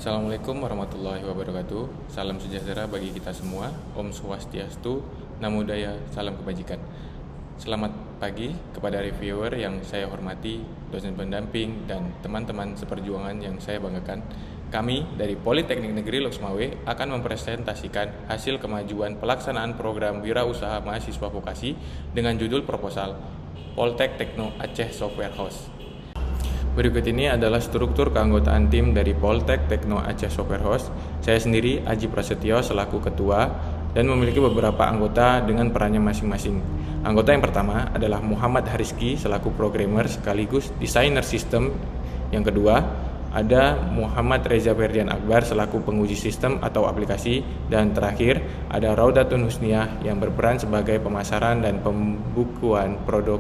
Assalamualaikum warahmatullahi wabarakatuh. Salam sejahtera bagi kita semua. Om Swastiastu, Namo Buddhaya, salam kebajikan. Selamat pagi kepada reviewer yang saya hormati, dosen pendamping, dan teman-teman seperjuangan yang saya banggakan. Kami dari Politeknik Negeri Loksmawe akan mempresentasikan hasil kemajuan pelaksanaan program Wirausaha Mahasiswa Vokasi dengan judul proposal Poltek Tekno Aceh Software House. Berikut ini adalah struktur keanggotaan tim dari Poltek Tekno Aceh Software House. Saya sendiri, Aji Prasetyo, selaku ketua dan memiliki beberapa anggota dengan perannya masing-masing. Anggota yang pertama adalah Muhammad Hariski selaku programmer sekaligus desainer sistem. Yang kedua, ada Muhammad Reza Ferdian Akbar selaku penguji sistem atau aplikasi. Dan terakhir, ada Raudatun Husniah yang berperan sebagai pemasaran dan pembukuan produk.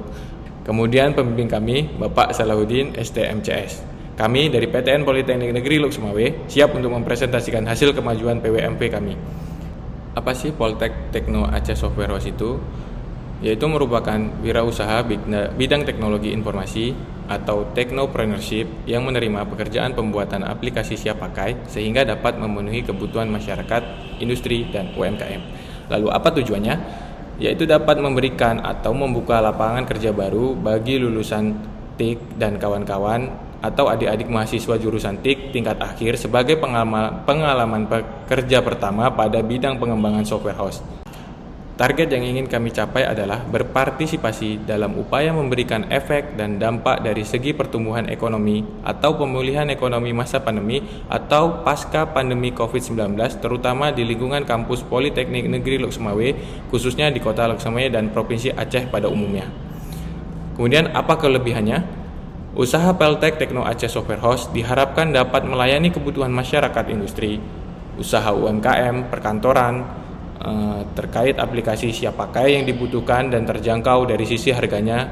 Kemudian pembimbing kami, Bapak Salahuddin, STMCS. Kami dari PTN Politeknik Negeri Loksmawe siap untuk mempresentasikan hasil kemajuan PWMP kami. Apa sih Poltek Tekno Aceh Software House itu? Yaitu merupakan wirausaha bidang teknologi informasi atau technopreneurship yang menerima pekerjaan pembuatan aplikasi siap pakai sehingga dapat memenuhi kebutuhan masyarakat, industri, dan UMKM. Lalu apa tujuannya? Yaitu dapat memberikan atau membuka lapangan kerja baru bagi lulusan TIK dan kawan-kawan atau adik-adik mahasiswa jurusan TIK tingkat akhir sebagai pengalaman pekerja pertama pada bidang pengembangan software house. Target yang ingin kami capai adalah berpartisipasi dalam upaya memberikan efek dan dampak dari segi pertumbuhan ekonomi atau pemulihan ekonomi masa pandemi atau pasca pandemi COVID-19, terutama di lingkungan kampus Politeknik Negeri Loksmawe, khususnya di Kota Loksmawe dan Provinsi Aceh pada umumnya. Kemudian apa kelebihannya? Usaha Poltek Tekno Aceh Software House diharapkan dapat melayani kebutuhan masyarakat industri, usaha UMKM, perkantoran, terkait aplikasi siap pakai yang dibutuhkan dan terjangkau dari sisi harganya.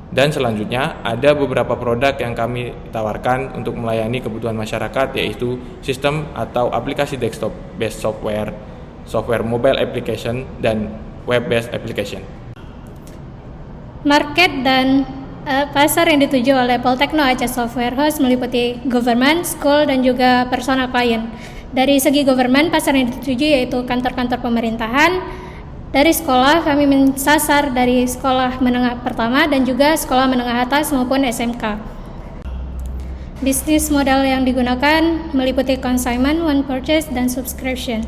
Dan selanjutnya ada beberapa produk yang kami tawarkan untuk melayani kebutuhan masyarakat, yaitu sistem atau aplikasi desktop based software, software mobile application, dan web based application. Market dan pasar yang dituju oleh Poltekno Aceh Software House meliputi government, school, dan juga personal client. Dari segi government, pasar yang dituju yaitu kantor-kantor pemerintahan. Dari sekolah, kami mensasar dari sekolah menengah pertama dan juga sekolah menengah atas maupun SMK. Bisnis modal yang digunakan meliputi consignment, one purchase, dan subscription.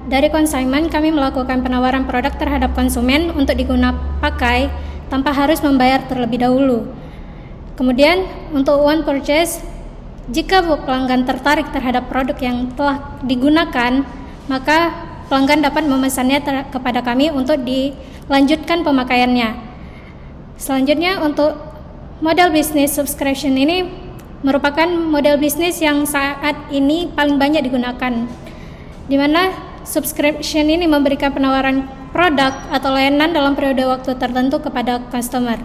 Dari consignment, kami melakukan penawaran produk terhadap konsumen untuk digunakan pakai tanpa harus membayar terlebih dahulu. Kemudian untuk one purchase, jika pelanggan tertarik terhadap produk yang telah digunakan, maka pelanggan dapat memesannya kepada kami untuk dilanjutkan pemakaiannya. Selanjutnya untuk model bisnis subscription ini merupakan model bisnis yang saat ini paling banyak digunakan, di mana subscription ini memberikan penawaran produk atau layanan dalam periode waktu tertentu kepada customer.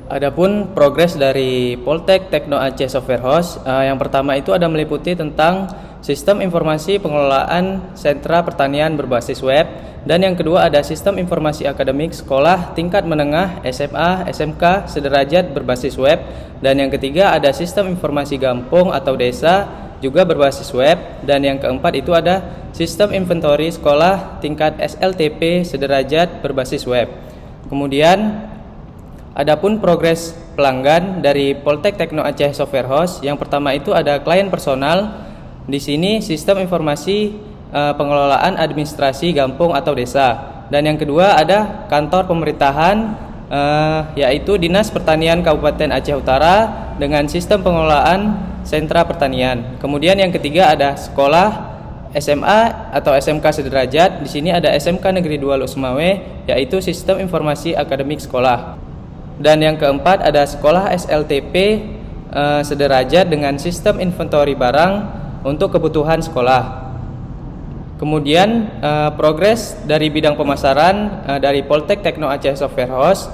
Adapun progres dari Poltek Tekno Aceh Software House, yang pertama itu ada meliputi tentang sistem informasi pengelolaan sentra pertanian berbasis web, dan yang kedua ada sistem informasi akademik sekolah tingkat menengah SMA, SMK sederajat berbasis web, dan yang ketiga ada sistem informasi kampung atau desa juga berbasis web, dan yang keempat itu ada sistem inventory sekolah tingkat SLTP sederajat berbasis web. Kemudian adapun progres pelanggan dari Poltek Tekno Aceh Software House, yang pertama itu ada klien personal. Di sini sistem informasi pengelolaan administrasi kampung atau desa, dan yang kedua ada kantor pemerintahan, yaitu Dinas Pertanian Kabupaten Aceh Utara dengan sistem pengelolaan sentra pertanian. Kemudian yang ketiga ada sekolah SMA atau SMK sederajat. Di sini ada SMK Negeri 2 Loksmawe, yaitu sistem informasi akademik sekolah. Dan yang keempat ada sekolah SLTP sederajat dengan sistem inventory barang untuk kebutuhan sekolah. Kemudian progres dari bidang pemasaran dari Poltek Tekno Aceh Software House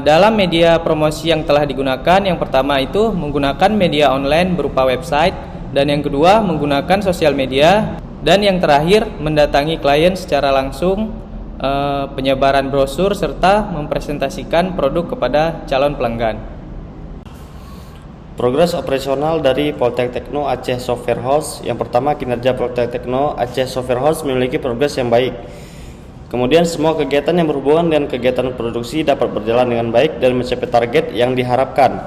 dalam media promosi yang telah digunakan, yang pertama itu menggunakan media online berupa website, dan yang kedua menggunakan sosial media, dan yang terakhir mendatangi klien secara langsung, penyebaran brosur serta mempresentasikan produk kepada calon pelanggan. Progres operasional dari Poltek Tekno Aceh Software House. Yang pertama, kinerja Poltek Tekno Aceh Software House memiliki progres yang baik. Kemudian semua kegiatan yang berhubungan dengan kegiatan produksi dapat berjalan dengan baik dan mencapai target yang diharapkan.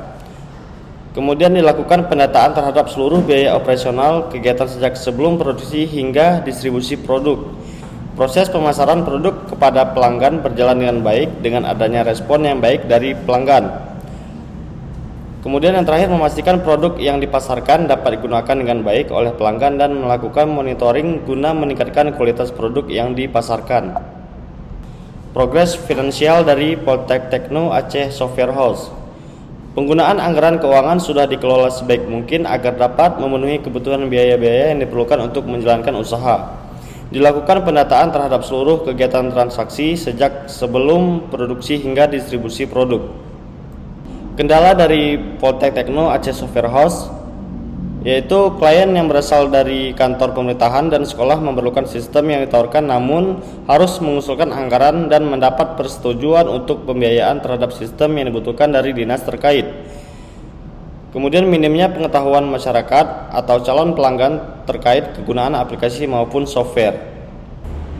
Kemudian dilakukan pendataan terhadap seluruh biaya operasional kegiatan sejak sebelum produksi hingga distribusi produk. Proses pemasaran produk kepada pelanggan berjalan dengan baik dengan adanya respon yang baik dari pelanggan. Kemudian yang terakhir, memastikan produk yang dipasarkan dapat digunakan dengan baik oleh pelanggan dan melakukan monitoring guna meningkatkan kualitas produk yang dipasarkan. Progres finansial dari Poltek Tekno Aceh Software House. Penggunaan anggaran keuangan sudah dikelola sebaik mungkin agar dapat memenuhi kebutuhan biaya-biaya yang diperlukan untuk menjalankan usaha. Dilakukan pendataan terhadap seluruh kegiatan transaksi sejak sebelum produksi hingga distribusi produk. Kendala dari Poltek Tekno Aceh Software House yaitu klien yang berasal dari kantor pemerintahan dan sekolah memerlukan sistem yang ditawarkan, namun harus mengusulkan anggaran dan mendapat persetujuan untuk pembiayaan terhadap sistem yang dibutuhkan dari dinas terkait. Kemudian minimnya pengetahuan masyarakat atau calon pelanggan terkait kegunaan aplikasi maupun software.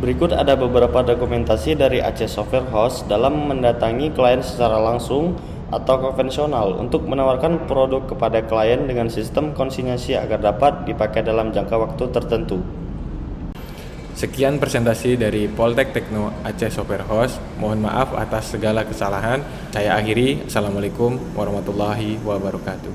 Berikut ada beberapa dokumentasi dari Aceh Software House dalam mendatangi klien secara langsung atau konvensional untuk menawarkan produk kepada klien dengan sistem konsinyasi agar dapat dipakai dalam jangka waktu tertentu. Sekian presentasi dari Poltek Tekno Aceh Software House. Mohon maaf atas segala kesalahan. Saya akhiri. Assalamualaikum warahmatullahi wabarakatuh.